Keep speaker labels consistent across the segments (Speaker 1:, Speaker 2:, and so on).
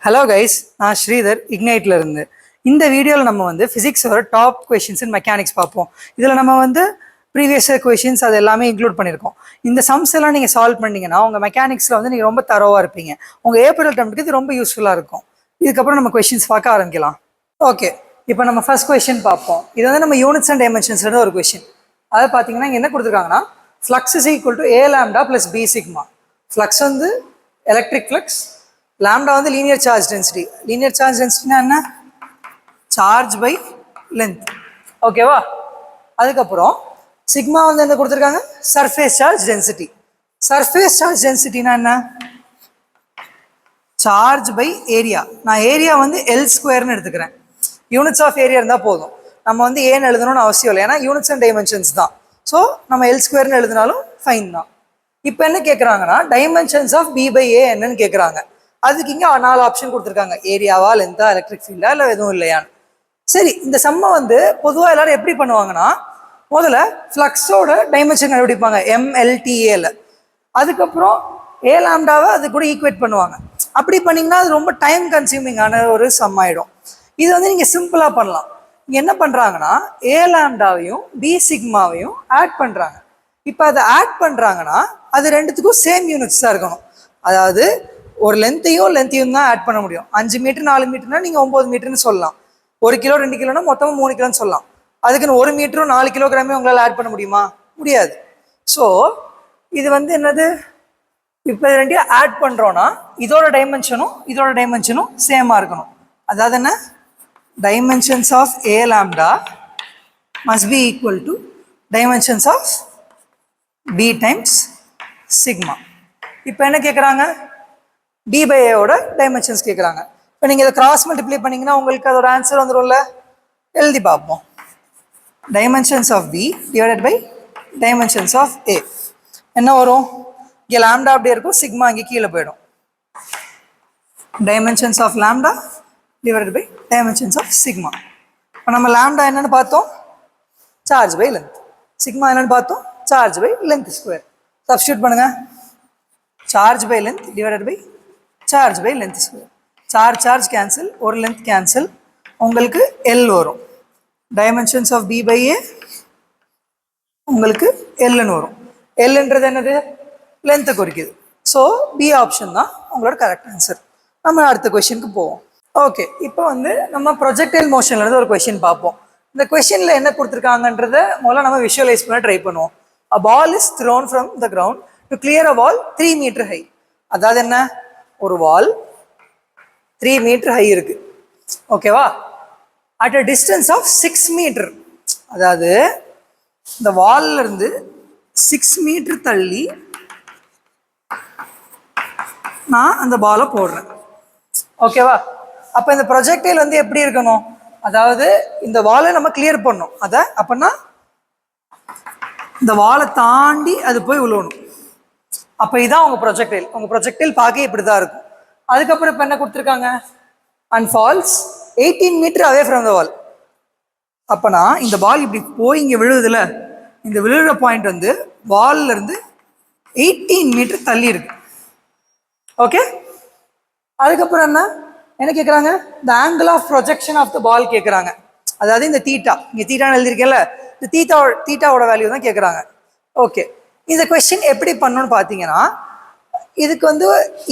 Speaker 1: Hello guys, நான் ஸ்ரீதர் இக்னைட்ல இருந்து. இந்த வீடியோவில் நம்ம வந்து ஃபிசிக்ஸோட டாப் கொஷின்ஸ் இன் மெக்கானிக்ஸ் பார்ப்போம். இதில் நம்ம வந்து ப்ரீவியஸ் கொஷின்ஸ் அது எல்லாமே இன்க்ளூட் பண்ணியிருக்கோம். இந்த சம்ஸ் எல்லாம் நீங்கள் சால்வ் பண்ணீங்கன்னா உங்கள் மெக்கானிக்ஸில் வந்து நீங்கள் ரொம்ப தரோவாக இருப்பீங்க. உங்கள் ஏப்ரல் அட்டெம்ப்ட்டுக்கு இது ரொம்ப யூஸ்ஃபுல்லாக இருக்கும். இதுக்கப்புறம் நம்ம கொஷின்ஸ் பார்க்க ஆரம்பிக்கலாம். ஓகே, இப்போ நம்ம ஃபர்ஸ்ட் கொஷின் பார்ப்போம். இது வந்து நம்ம யூனிட்ஸ் அண்ட் டைமென்ஷன்ஸ்ல ஒரு கொஷின். அதை பார்த்தீங்கன்னா இங்கே என்ன கொடுத்துருக்காங்கன்னா, flux is equal to A lambda plus B sigma. Flux வந்து எலக்ட்ரிக் ஃப்ளக்ஸ், லாம்டா வந்து linear charge density. Linear charge டென்சிட்டினா என்ன? Charge by length. ஓகேவா? அதுக்கப்புறம் சிக்மா வந்து என்ன கொடுத்துருக்காங்க? Surface charge density. Surface charge டென்சிட்டினா என்ன? Charge by area. நான் ஏரியா வந்து எல் ஸ்கொயர்னு எடுத்துக்கிறேன். யூனிட்ஸ் ஆஃப் ஏரியா இருந்தால் போதும். நம்ம வந்து ஏன்னு எழுதணும்னு அவசியம் இல்லை, ஏன்னா யூனிட்ஸ் அண்ட் டைமென்ஷன்ஸ் தான். ஸோ நம்ம எல் ஸ்கொயர்னு எழுதினாலும் ஃபைன் தான். இப்போ என்ன கேட்குறாங்கன்னா, டைமென்ஷன்ஸ் ஆஃப் பி பை ஏ என்னன்னு கேட்குறாங்க. அதுக்கு இங்கே 4 ஆப்ஷன் கொடுத்துருக்காங்க. ஏரியாவா, லென்த்தா, எலக்ட்ரிக் ஃபீல்டா, இல்லை எதுவும் இல்லையான்னு. சரி, இந்த சம்மை வந்து பொதுவாக எல்லாரும் எப்படி பண்ணுவாங்கன்னா, முதல்ல ஃப்ளக்ஸோட டைமென்ஷன் கண்டுபிடிப்பாங்க எம்எல்டிஏல. அதுக்கப்புறம் ஏ லாம்டாவை அது கூட ஈக்குவேட் பண்ணுவாங்க. அப்படி பண்ணிங்கன்னா அது ரொம்ப டைம் கன்சியூமிங்கான ஒரு சம் ஆகிடும். இது வந்து நீங்கள் சிம்பிளாக பண்ணலாம். இங்கே என்ன பண்ணுறாங்கன்னா, ஏ லாம்டாவையும் பி சிக்மாவையும் ஆட் பண்ணுறாங்க. இப்போ அதை ஆட் பண்ணுறாங்கன்னா அது ரெண்டுத்துக்கும் சேம் யூனிட்ஸ் தான் இருக்கணும். அதாவது ஒரு லென்த்தையும் தான் ஆட் பண்ண முடியும். 5 மீட்டர் 4 மீட்டர்னா நீங்கள் 9 மீட்டர்னு சொல்லலாம். 1 கிலோ 2 கிலோனா மொத்தமாக 3 கிலோன்னு சொல்லலாம். அதுக்குன்னு 1 மீட்டரும் 4 கிலோகிராமே உங்களால் ஆட் பண்ண முடியுமா? முடியாது. ஸோ இது வந்து என்னது, இப்போ ரெண்டையும் ஆட் பண்ணுறோன்னா இதோட டைமென்ஷனும் சேமாக இருக்கணும். அதாவது என்ன, dimensions of A lambda must be equal to dimensions of B times sigma. இப்போ என்ன கேட்குறாங்க? டி பை ஏவோட டைமென்ஷன்ஸ் கேட்குறாங்க. இப்போ நீங்கள் இதை கிராஸ் மல்டிப்ளை பண்ணிங்கன்னா உங்களுக்கு அதோட ஆன்சர் வந்துடும்ல. எழுதி பார்ப்போம். Dimensions of B divided by dimensions of A என்ன வரும்? இங்கே லாம்டா அப்படியே இருக்கும், சிக்மா இங்கே கீழே போயிடும். Dimensions of lambda divided by dimensions of sigma. இப்போ நம்ம லாம்டா என்னென்னு பார்த்தோம்? Charge by length. சிக்மா என்னென்னு பார்த்தோம்? Charge by length square. Substitute பண்ணுங்கள். Charge by length divided by charge by length square. Charge cancel, ஒரு லென்த் கேன்சல், உங்களுக்கு L வரும். Dimensions of B by A உங்களுக்கு எல்னு வரும். எல்ன்றது என்னது? லென்த்தை குறிக்குது. ஸோ பி ஆப்ஷன் தான் உங்களோட கரெக்ட் ஆன்சர். நம்ம அடுத்த கொஷனுக்கு போவோம். ஓகே, இப்போ வந்து நம்ம ப்ரொஜெக்டைல் மோஷன்லேருந்து ஒரு கொஷின் பார்ப்போம். இந்த கொஷினில் என்ன கொடுத்துருக்காங்கன்றத முதல்ல நம்ம விஷுவலைஸ் பண்ண ட்ரை பண்ணுவோம். A ball is thrown from the ground to clear a wall 3 meter high. அதாவது என்ன, ஒரு வால் 3 மீட்டர் ஹை இருக்கு. ஓகேவா? At a distance of 6 metre. அதாவது இந்த வால்ல இருந்து 6 மீட்டர் தள்ளி நான் அந்த பாலை போடுறேன். ஓகேவா? அப்போ இந்த ப்ரொஜெக்டைல் வந்து எப்படி இருக்கணும்? அதாவது இந்த வாலை நம்ம கிளியர் பண்ணணும். அதை அப்படின்னா இந்த வாலை தாண்டி அது போய் விழுவணும். அப்போ இதான் உங்கள் ப்ரொஜெக்டைல் பார்க்க இப்படி தான் இருக்கும். அதுக்கப்புறம் இப்போ என்ன கொடுத்துருக்காங்க? And falls 18 metre away from the wall. அப்போனா இந்த பால் இப்படி போய் இங்கே விழுவுதுல, இந்த விழுகிற பாயிண்ட் வந்து வால்ல இருந்து 18 மீட்டர் தள்ளி இருக்கு. ஓகே, அதுக்கப்புறம் என்ன கேட்குறாங்க? The angle of projection of the ball கேட்குறாங்க. அதாவது இந்த தீட்டா, இங்கே தீட்டான்னு எழுதியிருக்கேன்ல, இந்த தீட்டாவோட வேல்யூ தான் கேட்குறாங்க. ஓகே, இந்த கொஸ்டின் எப்படி பண்ணணும்னு பார்த்தீங்கன்னா, இதுக்கு வந்து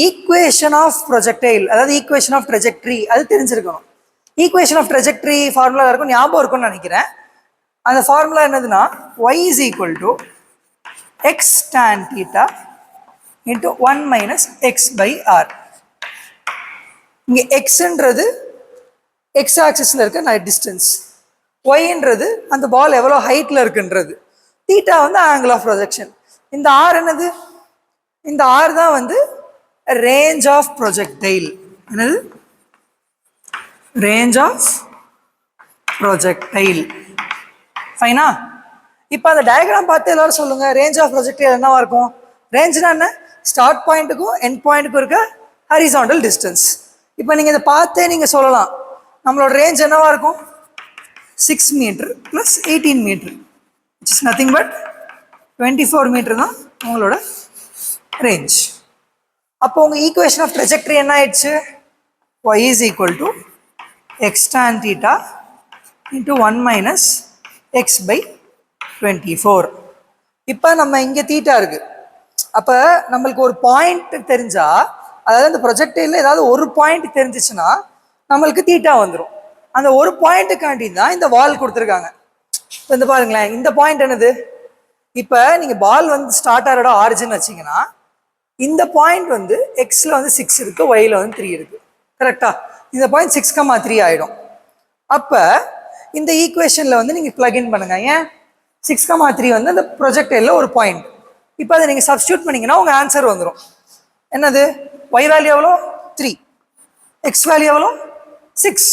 Speaker 1: ஈக்குவேஷன் ஆஃப் ப்ரொஜெக்டைல், அதாவது ஈக்குவேஷன் ஆஃப் ட்ரெஜெக்ட்ரி அது தெரிஞ்சிருக்கணும். ஈக்குவேஷன் ஆஃப் ட்ரெஜெக்ட்ரி ஃபார்முலா இருக்கும், ஞாபகம் இருக்கும்னு நினைக்கிறேன். அந்த ஃபார்முலா என்னதுன்னா, y is equal to x tan theta into 1 minus x by r. இங்கே எக்ஸ்ன்றது எக்ஸ் ஆக்சிஸில் இருக்க டிஸ்டன்ஸ், ஒய்ன்றது அந்த பால் எவ்வளோ ஹைட்டில் இருக்குன்றது, தீட்டா வந்து ஆங்கிள் ஆஃப் ப்ரொஜெக்ஷன். இந்த ஆர் என்னது? இந்த ஆர் தான் வந்து ரேஞ்ச் ஆஃப் ப்ரொஜெக்டைல். என்னது? Range of projectile. ஃபைனா? இப்போ அந்த டயக்ராம் பார்த்து எல்லாரும் சொல்லுங்க, ரேஞ்ச் ஆஃப் ப்ரொஜெக்டைல் என்னவா இருக்கும்? ரேஞ்ச்னா என்ன? ஸ்டார்ட் பாயிண்ட்டுக்கும் எண்ட் பாயிண்ட்டுக்கும் இருக்க ஹரிசாண்டல் டிஸ்டன்ஸ். இப்போ நீங்கள் இதை பார்த்தே நீங்கள் சொல்லலாம், நம்மளோட ரேஞ்ச் என்னவா இருக்கும்? 6 metre plus 18 metre, which is nothing but 24 metre தான் உங்களோட ரேஞ்ச். அப்போ உங்கள் ஈக்குவேஷன் ஆஃப் ட்ரெஜெக்டரி என்ன ஆயிடுச்சு? y is equal to x tan theta into 1 minus x by 24. இப்போ நம்ம இங்கே தீட்டா இருக்கு. அப்போ நம்மளுக்கு ஒரு பாயிண்ட் தெரிஞ்சா, அதாவது அந்த ப்ரொஜெக்டைல ஏதாவது ஒரு பாயிண்ட் தெரிஞ்சிச்சுன்னா நம்மளுக்கு தீட்டா வந்துடும். அந்த ஒரு பாயிண்ட்டுக்காண்டி தான் இந்த வால் கொடுத்துருக்காங்க. இப்போ இந்த பாருங்களேன், இந்த பாயிண்ட் என்னது? இப்போ நீங்கள் பால் வந்து ஸ்டார்ட் ஆகிற ஆரிஜின் வச்சிங்கன்னா இந்த பாயிண்ட் வந்து எக்ஸில் வந்து 6 இருக்குது, ஒயில் வந்து 3 இருக்குது. கரெக்டாக இந்த பாயிண்ட் 6,3 ஆகிடும். அப்போ இந்த ஈக்குவேஷனில் வந்து நீங்கள் பிளக்இன் பண்ணுங்க. ஏன் 6,3 வந்து அந்த ப்ரொஜெக்டைல ஒரு பாயிண்ட். இப்போ அதை நீங்கள் சப்ஸ்டியூட் பண்ணிங்கன்னா உங்கள் ஆன்சர் வந்துடும். என்னது? ஒய் வேல்யூ எவ்வளோ? 3. எக்ஸ் வேல்யூ எவ்வளோ? 6.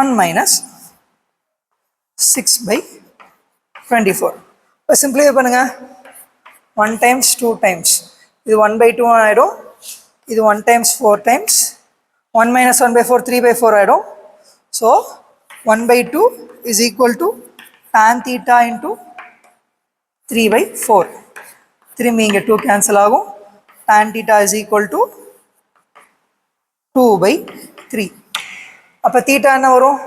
Speaker 1: 1 minus 6 by 24. இப்போ சிம்பிளிஃபை பண்ணுங்க. 1 times 2 times இது 1 by 2 ஆகிடும். இது 1 times 4 times 1 minus 1 by 4 3 by 4 ஆகிடும். So 1 by 2 is equal to tan theta into 3 by 4. திரும்பி இங்கே 2 கேன்சல் ஆகும். tan theta is equal to 2 by 3. அப்போ தீட்டா என்ன வரும்?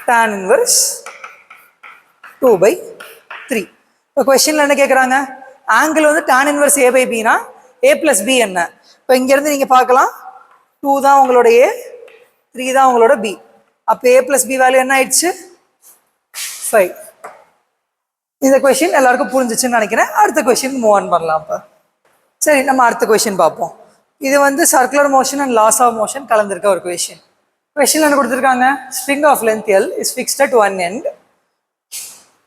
Speaker 1: tan inverse 2 by 3. இப்போ கொஸ்டினில் என்ன கேட்குறாங்க? ஆங்கிள் வந்து tan inverse a by bனா a plus b என்ன? இப்போ இங்கேருந்து நீங்கள் பார்க்கலாம், 2 தான் உங்களோட a, 3 தான் உங்களோட b. அப்போ a plus b வேல்யூ என்ன ஆயிடுச்சு? 5. இந்த கொஸ்டின் எல்லாருக்கும் புரிஞ்சிச்சுன்னு நினைக்கிறேன். அடுத்த கொஸ்டின் மூவ் ஆன் பண்ணலாம். அப்போ சரி, நம்ம அடுத்த கொஸ்டின் பார்ப்போம். இது வந்து circular motion and laws of motion கலந்துருக்க ஒரு கொஸ்டின். கொஸ்டின் என்ன கொடுத்துருக்காங்க? Spring of length L is fixed at one end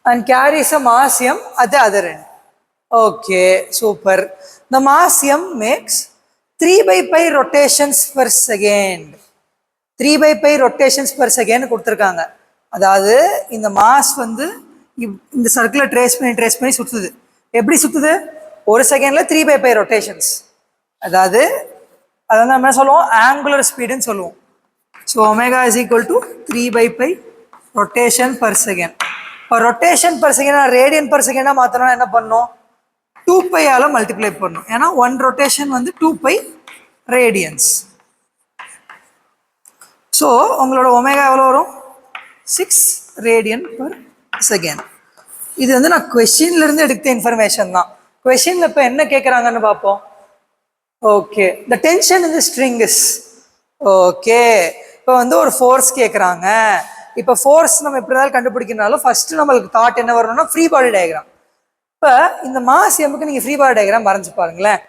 Speaker 1: and carries a mass M at the other end. Okay, super. The mass M makes 3 by pi rotations per second. 3 by pi rotations per second கொடுத்துருக்காங்க. அதாவது இந்த mass வந்து இந்த சர்க்கிளை trace பண்ணி சுற்றுது. எப்படி சுற்றுது? ஒரு செகண்டில் 3 by pi ரொட்டேஷன்ஸ். அதாவது அதை வந்து நம்ம என்ன சொல்லுவோம்? ஆங்குலர் ஸ்பீடுன்னு சொல்லுவோம். So omega is equal to 3 by pi rotation per second. இப்போ rotation per second radian per செகண்டாக மாற்றணும்னா என்ன பண்ணணும்? 2 பையால் மல்டிப்ளை பண்ணணும். ஏன்னா 1 ரொட்டேஷன் வந்து 2 பை ரேடியன்ஸ். ஸோ உங்களோட ஒமேகா எவ்வளோ வரும்? 6 ரேடியன் பர் செகண்ட். இது வந்து நான் கொஸ்டின்லேருந்து எடுத்த இன்ஃபர்மேஷன் தான். கொஸ்டினில் இப்போ என்ன கேட்குறாங்கன்னு பார்ப்போம். Okay, the tension in the string is. Okay, இப்போ வந்து ஒரு ஃபோர்ஸ் கேட்குறாங்க. இப்போ ஃபோர்ஸ் நம்ம எப்படி இருந்தாலும் கண்டுபிடிக்கனாலும் ஃபர்ஸ்ட் நம்மளுக்கு தாட் என்ன வரணும்னா ஃப்ரீ பாடி டயக்ராம். இப்போ இந்த மாஸ் எம்முக்கு நீங்கள் ஃப்ரீ பாடி டயக்ராம் வரைஞ்சி பாருங்களேன்.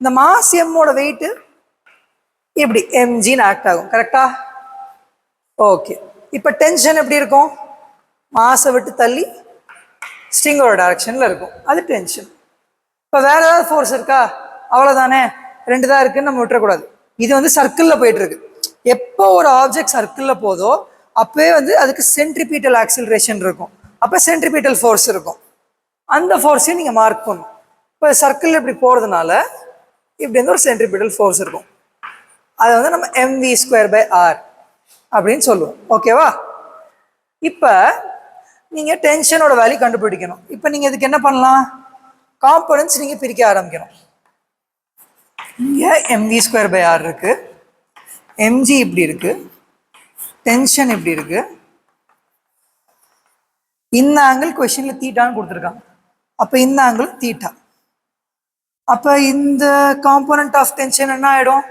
Speaker 1: இந்த மாஸ் எம்மோட வெயிட்டு இப்படி எம்ஜின்னு ஆக்ட் ஆகும். கரெக்டா? ஓகே, இப்போ டென்ஷன் எப்படி இருக்கும்? மாஸை விட்டு தள்ளி ஸ்ட்ரிங்கோட டைரக்ஷனில் இருக்கும், அது டென்ஷன். இப்போ வேற ஏதாவது ஃபோர்ஸ் இருக்கா? அவ்வளோதானே, 2 தான் இருக்குன்னு நம்ம விட்டுறக்கூடாது. இது வந்து சர்க்கிளில் போயிட்டு இருக்கு. எப்போ ஒரு ஆப்ஜெக்ட் சர்க்கிளில் போதோ அப்போவே வந்து அதுக்கு சென்ட்ரிபீட்டல் ஆக்சிலரேஷன் இருக்கும். அப்போ சென்ட்ரிபீட்டல் ஃபோர்ஸ் இருக்கும். அந்த ஃபோர்ஸையும் நீங்கள் மார்க் பண்ணணும். இப்போ சர்க்கிள் இப்படி போகிறதுனால இப்படி வந்து ஒரு சென்ட்ரிபீட்டல் ஃபோர்ஸ் இருக்கும். அதை வந்து நம்ம mv²/r அப்படின்னு சொல்லுவோம். ஓகேவா? இப்போ நீங்கள் டென்ஷனோட வேல்யூ கண்டுபிடிக்கணும். இப்போ நீங்கள் இதுக்கு என்ன பண்ணலாம்? காம்பனன்ட்ஸ் நீங்கள் பிரிக்க ஆரம்பிக்கணும். இங்கே mv²/r இருக்கு, mg இப்படி இருக்கு, டென்ஷன் இப்படி இருக்கு. இந்த ஆங்கிள் கொஸ்டின்ல தீட்டான்னு கொடுத்துருக்காங்க. அப்போ இந்த ஆங்கிள் தீட்டா. அப்போ இந்த காம்பனன்ட் ஆஃப் டென்ஷன் என்ன ஆகிடும்?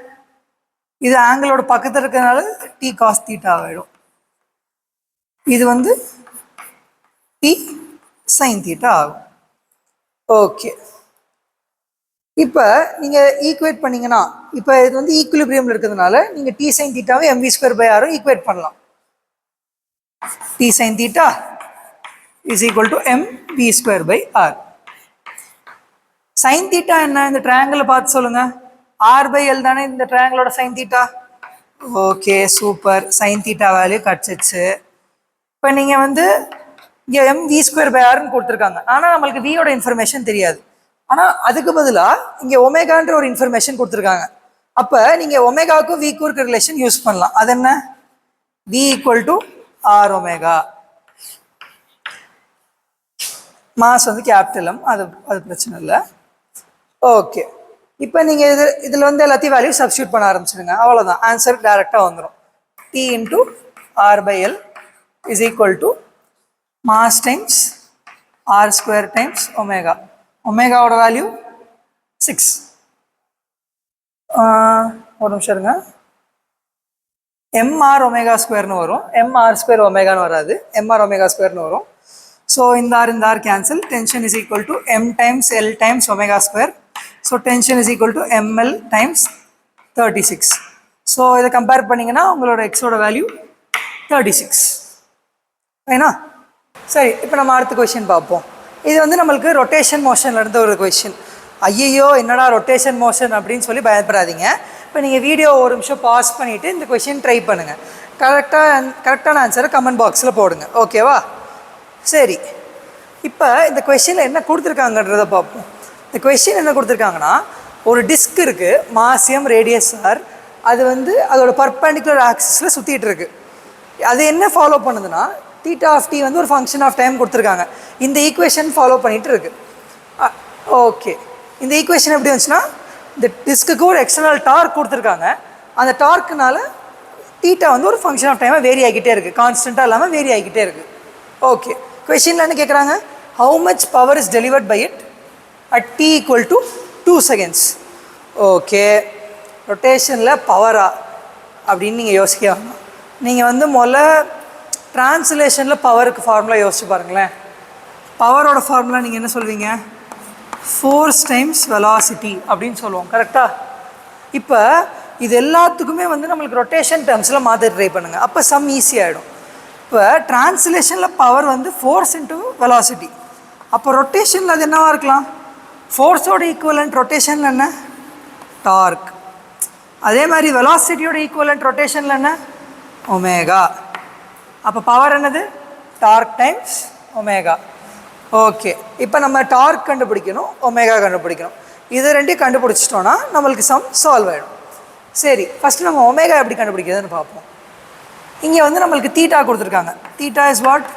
Speaker 1: இது ஆங்கிளோட பக்கத்தில் இருக்கிறதுனால டி காஸ் தீட்டா ஆகிடும். இது வந்து டி சைன் தீட்டா ஆகும். ஓகே, இப்போ நீங்கள் ஈக்குவேட் பண்ணீங்கன்னா, இப்போ இது வந்து ஈக்குலிபிரியமில் இருக்கிறதுனால நீங்கள் டி சைன் தீட்டாவை mv²/r ஈக்குவேட் பண்ணலாம். T sine theta is equal to mv²/r. Sine theta என்ன? இந்த ட்ரையாங்கிளை பார்த்து சொல்லுங்க. r/l தானே இந்த ட்ரையாங்கிளோட sine theta. Okay, super. Sine theta value கிடச்சிச்சு. இப்போ நீங்கள் வந்து இங்கே mv²/rன்னு கொடுத்துருக்காங்க. ஆனால் நம்மளுக்கு வியோட இன்ஃபர்மேஷன் தெரியாது. ஆனால் அதுக்கு பதிலாக இங்கே ஒமேகான்ற ஒரு இன்ஃபர்மேஷன் கொடுத்துருக்காங்க. அப்போ நீங்கள் ஒமேகாவுக்கும் விக்கும் இருக்க ரிலேஷன் யூஸ் பண்ணலாம். அது என்ன? v = r omega. மாஸ் வந்து கேபிட்டல் M, அது பிரச்சனை இல்லை. ஓகே, இப்போ நீங்கள் இதில் வந்து எல்லாத்தையும் வேல்யூ சப்ஸ்டியூட் பண்ண ஆரம்பிச்சிடுங்க. அவ்வளோதான், ஆன்சர் டேரெக்டாக வந்துடும். T into R by L is equal to mass times R square times omega. ஒமேகாவோட வேல்யூ 6. ஒரு நிமிஷம் இருங்க. mr omega ஸ்கொயர்னு வரும், mr ஸ்கொயர் ஒமேகான்னு வராது, mr omega ஸ்கொயர்னு வரும். ஸோ இந்த R cancel. Tension is equal to m times L times omega square. So tension is equal to ml times 36. So இதை கம்பேர் பண்ணிங்கன்னா உங்களோட எக்ஸோட வேல்யூ 36. ரைனா? சரி, இப்போ நம்ம அடுத்த கொஷின் பார்ப்போம். இது வந்து நம்மளுக்கு ரொட்டேஷன் மோஷனில் இருந்த ஒரு கொஷின். ஐயையோ என்னடா ரொட்டேஷன் மோஷன் அப்படின்னு சொல்லி பயப்படாதீங்க. இப்போ நீங்கள் வீடியோ ஒரு நிமிஷம் பாஸ் பண்ணிவிட்டு இந்த கொஷின் ட்ரை பண்ணுங்கள். கரெக்டான ஆன்சரை கமெண்ட் பாக்ஸில் போடுங்க. ஓகேவா? சரி, இப்போ இந்த கொஷினில் என்ன கொடுத்துருக்காங்கன்றதை பார்ப்போம். இந்த கொஷின் என்ன கொடுத்துருக்காங்கன்னா, ஒரு டிஸ்க் இருக்குது, மாஸ் m ரேடியஸ் r. அது வந்து அதோட பர்பெண்டிகுலர் ஆக்சிஸில் சுற்றிட்டு இருக்கு. அது என்ன ஃபாலோ பண்ணுதுன்னா, தீட்டா ஆஃப் டி வந்து ஒரு ஃபங்க்ஷன் ஆஃப் டைம் கொடுத்துருக்காங்க. இந்த ஈக்குவேஷன் ஃபாலோ பண்ணிகிட்டு இருக்கு. ஓகே, இந்த ஈக்குவேஷன் எப்படி வந்துச்சுன்னா, இந்த டிஸ்க்கு ஒரு எக்ஸ்டர்னல் டார்க் கொடுத்துருக்காங்க. அந்த டார்க்குனால தீட்டா வந்து ஒரு ஃபங்க்ஷன் ஆஃப் டைமாக வேரி ஆகிக்கிட்டே இருக்குது, கான்ஸ்டண்ட்டாக இல்லாமல் வேரி ஆகிக்கிட்டே இருக்குது. ஓகே, கொஷினில் என்ன கேட்குறாங்க, how much power is delivered by it at t equal to 2 seconds. Okay, ரொட்டேஷனில் பவரா அப்படின்னு நீங்கள் யோசிக்க வேண்டாம். நீங்கள் வந்து முதல்ல ட்ரான்ஸ்லேஷனில் பவருக்கு ஃபார்முலா யோசிச்சு பாருங்களேன். பவரோட ஃபார்முலா நீங்கள் என்ன சொல்வீங்க, ஃபோர்ஸ் டைம்ஸ் வெலாசிட்டி அப்படின்னு சொல்லுவோம். கரெக்டாக? இப்போ இது எல்லாத்துக்குமே வந்து நம்மளுக்கு ரொட்டேஷன் டேர்ம்ஸில் மாற்ற ட்ரை பண்ணுங்கள், அப்போ சம் ஈஸியாகிடும். இப்போ ட்ரான்ஸ்லேஷனில் பவர் வந்து ஃபோர்ஸ் இன்ட்டு வெலாசிட்டி. அப்போ ரொட்டேஷனில் அது என்னவாக இருக்கலாம், ஃபோர்ஸோட ஈக்குவலண்ட் ரொட்டேஷனில் என்ன, டார்க். அதே மாதிரி வெலாசிட்டியோட ஈக்குவலண்ட் ரொட்டேஷனில் என்ன, ஒமேகா. அப்போ பவர் என்னது, டார்க் டைம்ஸ் ஒமேகா. ஓகே, இப்போ நம்ம டார்க் கண்டுபிடிக்கணும், ஒமேகா கண்டுபிடிக்கணும். இது ரெண்டையும் கண்டுபிடிச்சிட்டோன்னா நம்மளுக்கு சம் சால்வ் ஆகிடும். சரி, ஃபஸ்ட்டு நம்ம ஒமேகா எப்படி கண்டுபிடிக்கிறதுன்னு பார்ப்போம். இங்கே வந்து நம்மளுக்கு தீட்டா கொடுத்துருக்காங்க. Theta is what,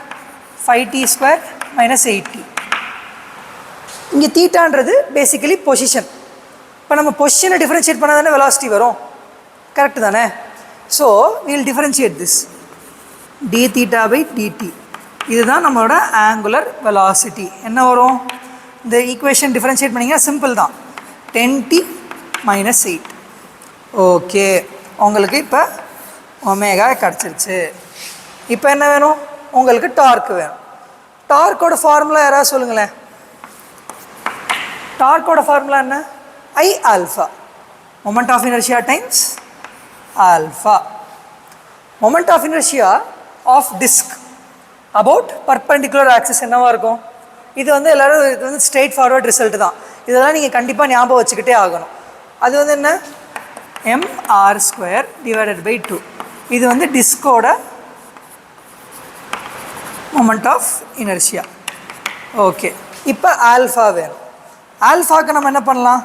Speaker 1: 5t² - 8t. இங்கே தீட்டான்றது பேசிக்கலி பொசிஷன். இப்போ நம்ம பொசிஷனை டிஃப்ரென்ஷியேட் பண்ணால் தானே வெலாசிட்டி வரும். கரெக்டு தானே? So we'll differentiate this d theta by dt. இதுதான் நம்மளோட ஆங்குலர் வெலாசிட்டி. என்ன வரும், இந்த ஈக்குவேஷன் டிஃப்ரென்ஷியேட் பண்ணிங்கன்னா சிம்பிள் தான், 10t - 8. ஓகே, உங்களுக்கு இப்போ ஒமேகா கிடச்சிருச்சு. இப்போ என்ன வேணும், உங்களுக்கு டார்க் வேணும். டார்க்கோட ஃபார்முலா யாராவது சொல்லுங்களேன். டார்க்கோட ஃபார்முலா என்ன, I alpha, moment of inertia times alpha. Moment of inertia of disc about perpendicular axis என்னவாக இருக்கும். இது வந்து எல்லோரும் இது வந்து ஸ்ட்ரெயிட் ஃபார்வர்ட் ரிசல்ட் தான். இதெல்லாம் நீங்கள் கண்டிப்பாக ஞாபகம் வச்சுக்கிட்டே ஆகணும். அது வந்து என்ன, mr² / 2. இது வந்து டிஸ்கோட மொமெண்ட் ஆஃப் இனர்ஷியா. ஓகே, இப்போ ஆல்ஃபா வேணும். ஆல்ஃபாவுக்கு நம்ம என்ன பண்ணலாம்,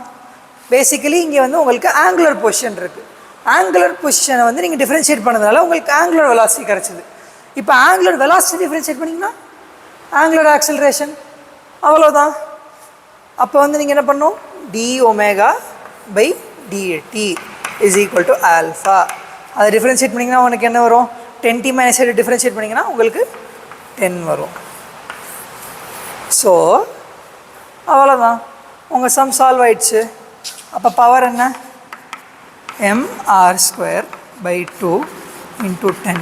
Speaker 1: பேசிக்கலி இங்கே வந்து உங்களுக்கு ஆங்குலர் பொசிஷன் இருக்குது. ஆங்குலர் பொசிஷனை வந்து நீங்கள் டிஃப்ரென்ஷியேட் பண்ணதுனால உங்களுக்கு ஆங்குலர் வெலாசிட்டி கிடச்சிது. இப்போ ஆங்குலர் வெலாசிட்டி டிஃப்ரென்ஷியேட் பண்ணிங்கன்னா ஆங்குலர் ஆக்சலரேஷன், அவ்வளோதான். அப்போ வந்து நீங்கள் என்ன பண்ணணும், d⍵/dt is equal to alpha. அதை டிஃப்ரென்ஷியேட் பண்ணிங்கன்னா உனக்கு என்ன வரும், 10t - 8 டிஃப்ரென்ஷியேட் பண்ணிங்கன்னா உங்களுக்கு 10 வரும். ஸோ அவ்வளோதான், உங்கள் சம் சால்வ் ஆயிடுச்சு. அப்போ பவர் என்ன, mr²/2 × 10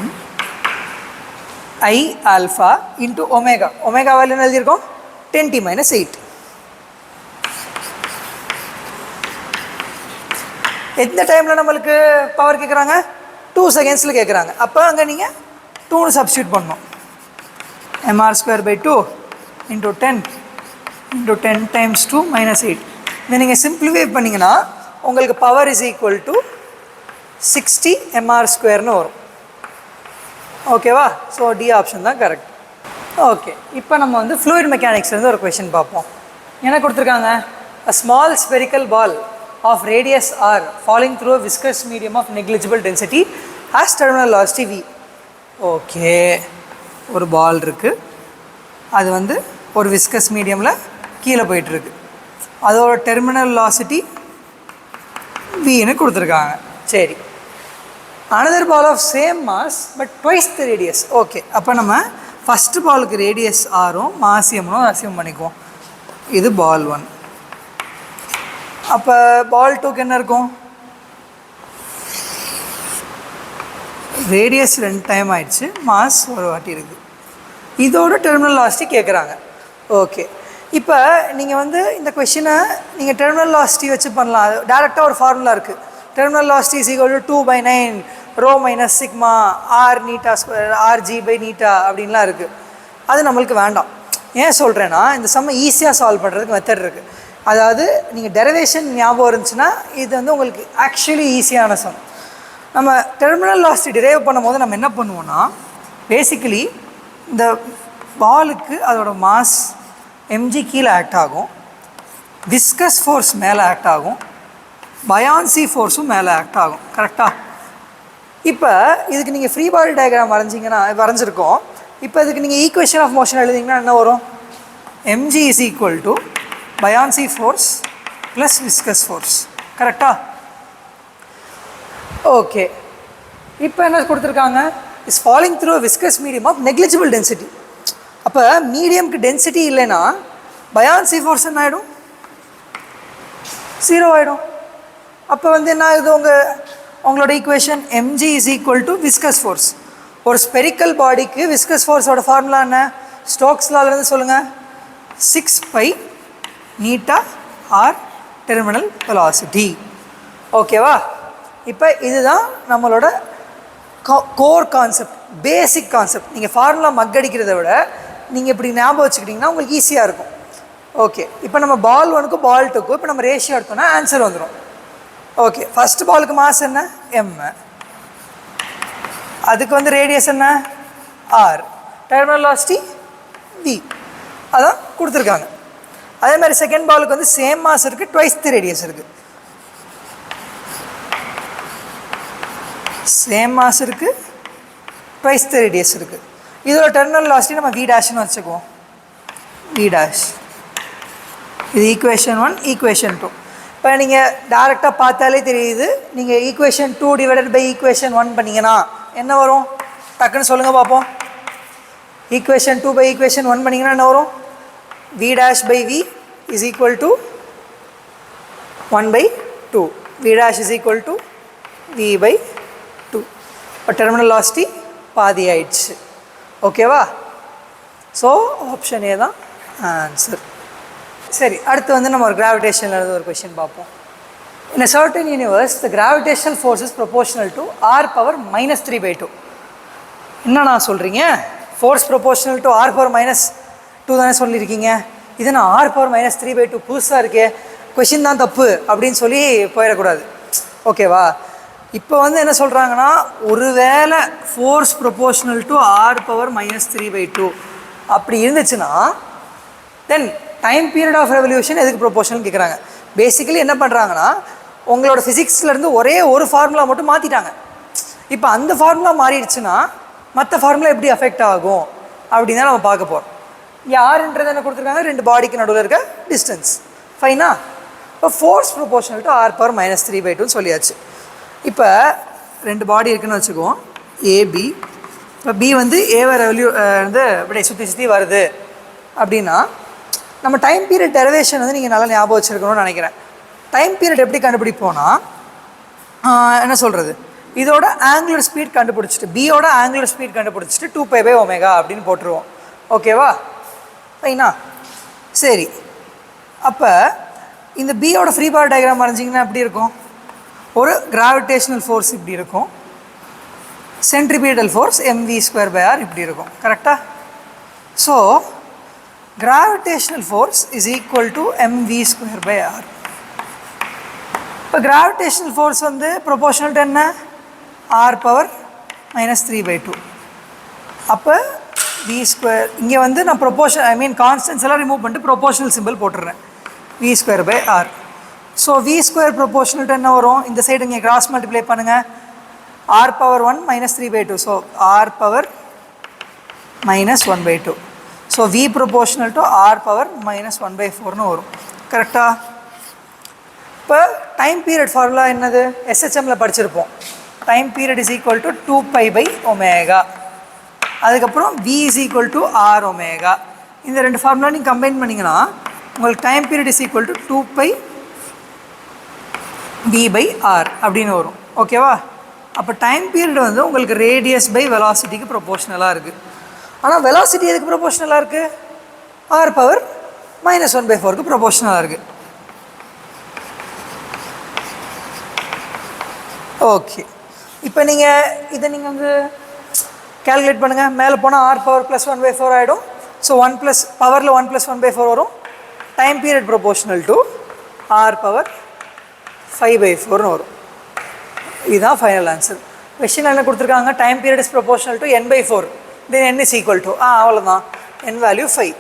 Speaker 1: I alpha into omega. Omega value என்ன எழுதியிருக்கோம், 10t - 8. எந்த டைமில் நம்மளுக்கு பவர் கேட்குறாங்க, 2 செகண்ட்ஸில் கேட்குறாங்க. அப்போ அங்கே நீங்கள் 2 சப்ஸ்டியூட் பண்ணணும். mr²/2 × 10 × 10 × 2 - 8. இதை நீங்கள் சிம்பிளிஃபை பண்ணிங்கன்னா உங்களுக்கு power is equal to 60 mr² வரும். ஓகேவா? ஸோ டி ஆப்ஷன் தான் கரெக்ட். ஓகே, இப்போ நம்ம வந்து ஃப்ளூயிட் மெக்கானிக்ஸ்லேருந்து ஒரு கொஷின் பார்ப்போம். என்ன கொடுத்துருக்காங்க, a small spherical ball of radius r falling through a viscous medium of negligible density has terminal velocity v. Okay, ஒரு பால் இருக்குது, அது வந்து ஒரு விஸ்கஸ் மீடியமில் கீழே போயிட்டுருக்கு. அதோட டெர்மினல் வெலாசிட்டி vன்னு கொடுத்துருக்காங்க. சரி, another ball of same mass but twice the radius. Okay, அப்போ நம்ம ஃபஸ்ட்டு பாலுக்கு ரேடியஸ் ஆரும் மாஸ் எம்னும் அசியூம் பண்ணிக்குவோம். இது பால் 1. அப்போ பால் 2க்கு என்ன இருக்கும்? ரேடியஸ் 2 டைம் ஆயிடுச்சு, மாஸ் ஒரு வாட்டி இருக்குது. இதோட டெர்மினல் வெலாசிட்டி கேட்குறாங்க. ஓகே, இப்போ நீங்கள் வந்து இந்த கொஷினை நீங்கள் டெர்மினல் வெலாசிட்டி வச்சு பண்ணலாம். டேரெக்டாக ஒரு ஃபார்முலா இருக்குது. Terminal velocity is equal to 2/9 rho minus sigma r eta square r g by eta அப்படின்லாம் இருக்குது. அது நம்மளுக்கு வேண்டாம். ஏன் சொல்கிறேன்னா, இந்த சம்மை ஈஸியாக சால்வ் பண்ணுறதுக்கு மெத்தட் இருக்குது. அதாவது நீங்கள் டெரிவேஷன் ஞாபகம் இருந்துச்சுன்னா இது வந்து உங்களுக்கு ஆக்சுவலி ஈஸியான சம். நம்ம டெர்மினல் வெலாசிட்டி டிரைவ் பண்ணும் போது நம்ம என்ன பண்ணுவோன்னா, பேசிக்கலி இந்த பாலுக்கு அதோட மாஸ் mg கீழே ஆக்ட் ஆகும், விஸ்கஸ் ஃபோர்ஸ் மேலே ஆக்ட் ஆகும், பயான்சி ஃபோர்ஸும் மேலே ஆக்ட் ஆகும். கரெக்டாக? இப்போ இதுக்கு நீங்கள் ஃப்ரீ பாடி டயக்ராம் வரைஞ்சிருக்கோம். இப்போ இதுக்கு நீங்கள் ஈக்குவேஷன் ஆஃப் மோஷன் எழுதிங்கன்னா என்ன வரும்? mg is equal to buoyancy force plus viscous force. கரெக்டாக? ஓகே, இப்போ என்ன கொடுத்துருக்காங்க? Is falling through viscous medium of negligible density. அப்போ மீடியம்க்கு டென்சிட்டி இல்லைன்னா பயான்சி ஃபோர்ஸ் என்ன ஆகிடும்? 0 ஆகிடும். அப்போ வந்து என்ன ஆகுது? உங்களோட equation mg is equal to viscous force. ஒரு ஸ்பெரிக்கல் பாடிக்கு விஸ்கஸ் ஃபோர்ஸோட ஃபார்முலா என்ன? ஸ்டோக்ஸ் லாலேருந்து சொல்லுங்கள். 6π நீட்டா ஆர் டெர்மினல் வெலாசிட்டி. ஓகேவா? இப்போ இதுதான் நம்மளோட கோர் கான்செப்ட், பேசிக் கான்செப்ட். நீங்கள் ஃபார்முலா மக்கடிக்கிறத விட நீங்கள் இப்படி ஞாபகம் வச்சுக்கிட்டிங்கன்னா உங்களுக்கு ஈஸியாக இருக்கும். ஓகே, இப்போ நம்ம பால் 1க்கும் பால் 2க்கும் இப்போ நம்ம ரேஷியோ எடுத்தோம்னா ஆன்சர் வந்துடும். ஓகே, ஃபஸ்ட்டு பாலுக்கு மாஸ் என்ன? m. அதுக்கு வந்து ரேடியஸ் என்ன? r. Terminal velocity v. அதான் கொடுத்துருக்காங்க. அதே மாதிரி செகண்ட் பாலுக்கு வந்து சேம் மாஸ் இருக்குது, ட்வைஸ் தி ரேடியஸ் இருக்குது. சேம் மாஸ் இருக்குது, ட்வைஸ் தி ரேடியஸ் இருக்குது. இதோட டெர்மினல் வெலாசிட்டி நம்ம v டேஷ்னு வச்சுக்குவோம். v dash. இது ஈக்குவேஷன் 1, ஈக்குவேஷன் 2. இப்போ நீங்கள் டேரெக்டாக பார்த்தாலே தெரியுது. நீங்கள் ஈக்குவேஷன் 2 டிவைடட் பை ஈக்குவேஷன் 1 பண்ணிங்கன்னா என்ன வரும்? டக்குன்னு சொல்லுங்கள் பார்ப்போம். ஈக்குவேஷன் 2 பை ஈக்குவேஷன் 1 பண்ணிங்கன்னா என்ன வரும்? v dash by v is equal to 1/2. v dash is equal to v/2. இப்போ டெர்மினல் வெலாசிட்டி பாதி ஆயிடுச்சு. ஓகேவா? ஸோ ஆப்ஷன் ஏ தான் ஆன்சர். சரி, அடுத்து வந்து நம்ம ஒரு கிராவிடேஷனில் இருந்து ஒரு கொஷின் பார்ப்போம். In a certain universe, the gravitational force is proportional to r power minus 3/2. என்னண்ணா சொல்கிறீங்க? Force proportional to r power minus 2 தானே சொல்லியிருக்கீங்க. இது நான் r power minus 3/2 புதுசாக இருக்கே, கொஷின் தான் தப்பு அப்படின்னு சொல்லி போயிடக்கூடாது. ஓகேவா? இப்போ வந்து என்ன சொல்கிறாங்கன்னா, ஒருவேளை force proportional to r power minus 3/2 அப்படி இருந்துச்சுன்னா then time period of revolution எதுக்கு ப்ரொபோர்ஷனல் கேட்குறாங்க. பேசிக்கலி என்ன பண்ணுறாங்கன்னா, உங்களோட ஃபிசிக்ஸ்லேருந்து ஒரே ஒரு ஃபார்முலா மட்டும் மாற்றிட்டாங்க. இப்போ அந்த ஃபார்முலா மாறிடுச்சுன்னா மற்ற ஃபார்முலா எப்படி அஃபெக்ட் ஆகும் அப்படின்னு தான் நம்ம பார்க்க போகிறோம். யாருன்றது என்ன கொடுத்துருக்காங்க? ரெண்டு பாடிக்கு நடுவில் இருக்க டிஸ்டன்ஸ். ஃபைனா? இப்போ force proportional to r power minus 3/2 சொல்லியாச்சு. இப்போ ரெண்டு பாடி இருக்குதுன்னு வச்சுக்குவோம், ஏபி. இப்போ பி வந்து ஏவை வந்து இப்படி சுற்றி வருது அப்படின்னா நம்ம டைம் பீரியட் டெரிவேஷன் வந்து நீங்கள் நல்லா ஞாபகம் வச்சுருக்கணும்னு நினைக்கிறேன். டைம் பீரியட் எப்படி கண்டுபிடிப்போன்னா, என்ன சொல்கிறது, இதோட ஆங்குலர் ஸ்பீட் கண்டுபிடிச்சிட்டு பியோட ஆங்குலர் ஸ்பீட் கண்டுபிடிச்சிட்டு 2π/ω அப்படின்னு போட்டுருவோம். ஓகேவா? ஃபைனா? சரி, அப்போ இந்த பியோட ஃப்ரீ பாடி டயக்ராம் வரைஞ்சிங்கன்னா எப்படி இருக்கும்? ஒரு கிராவிடேஷனல் ஃபோர்ஸ் இப்படி இருக்கும், சென்ட்ரிபியூட்டல் ஃபோர்ஸ் mv²/r இப்படி இருக்கும். கரெக்டாக? So gravitational force is equal to mv²/r. இப்போ gravitational force வந்து proportional to என்ன? r power minus 3/2. அப்போ v², இங்கே வந்து நான் ப்ரொபோர்ஷன் கான்ஸ்டன்ஸ் எல்லாம் ரிமூவ் பண்ணிட்டு ப்ரொபோர்ஷனல் சிம்பிள் போட்டுடுறேன், v²/r. So v² proportional to என்ன வரும்? இந்த சைடு இங்கே கிராஸ் மல்டிப்ளை பண்ணுங்கள், r power 1 minus 3/2. So r power minus 1/2. So v proportional to r power minus 1/4ன்னு வரும். கரெக்டாக? அப்போ டைம் பீரியட் ஃபார்முலா என்னது? SHMல படிச்சிருப்போம். Time period is equal to 2π/ω. அதுக்கப்புறம் V is equal to R omega. இந்த ரெண்டு ஃபார்முலா நீங்கள் கம்பைன் பண்ணிங்கன்னா உங்களுக்கு time period is equal to 2πV/R அப்படின்னு வரும். ஓகேவா? அப்போ டைம் பீரியட் வந்து உங்களுக்கு ரேடியஸ் பை வெலாசிட்டிக்கு ப்ரொபோஷனலாக இருக்குது. ஆனால் வெலாசிட்டி எதுக்கு ப்ரொபோஷனலாக இருக்குது? R⁻⁻⁴ ப்ரொபோஷனலாக இருக்குது. ஓகே, இப்போ நீங்கள் இதை நீங்கள் வந்து கேல்குலேட் பண்ணுங்கள். மேலே போனால் R⁻+1/4 ஆகிடும். ஸோ 1 பவரில் 1+1/4 வரும். Time period proportional to R⁻5/4 வரும். இதுதான் ஃபைனல் ஆன்சர். கொஸ்டின் என்ன கொடுத்துருக்காங்க? Time period is proportional to n/4. Then n is equal to அவ்வளோதான், n வேல்யூ 5.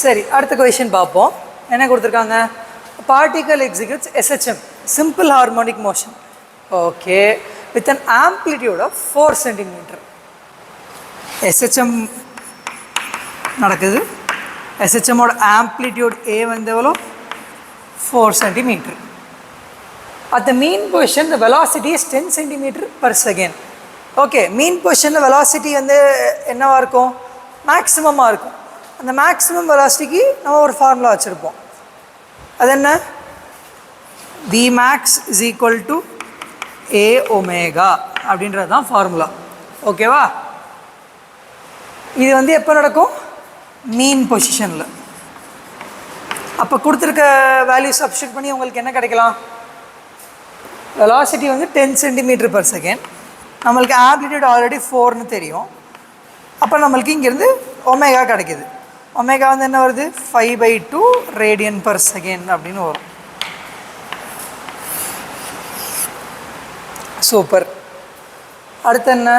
Speaker 1: சரி, அடுத்த கொஸ்டின் பார்ப்போம். என்ன கொடுத்துருக்காங்க? Particle executes SHM, simple harmonic motion, okay, with an amplitude of 4 cm. SHM நடக்குது. SHM ஓட amplitude A வந்து எவ்வளோ? 4 cm. At the mean position the velocity is 10 cm/s. Okay, mean position velocity வந்து என்னவா இருக்கும்? மேக்ஸிமமாக இருக்கும். அந்த மேக்ஸிமம் வெலாசிட்டிக்கு நம்ம ஒரு ஃபார்முலா வச்சுருப்போம். அது என்ன? Vmax is equal to A omega அப்படின்றது தான் ஃபார்முலா. ஓகேவா? இது வந்து எப்போ நடக்கும்? மீன் பொசிஷனில். அப்போ கொடுத்துருக்க வேல்யூ சப்ஸ்டியூட் பண்ணி உங்களுக்கு என்ன கிடைக்கலாம்? வெலாசிட்டி வந்து 10 cm/s. நம்மளுக்கு ஆம்ப்ளிடியூட் ஆல்ரெடி 4ன்னு தெரியும். அப்போ நம்மளுக்கு இங்கேருந்து ஒமேகா கிடைக்கிது. ஒமேகா வந்து என்ன வருது? 5/2 radian/s அப்படின்னு வரும். சூப்பர். அடுத்து என்ன?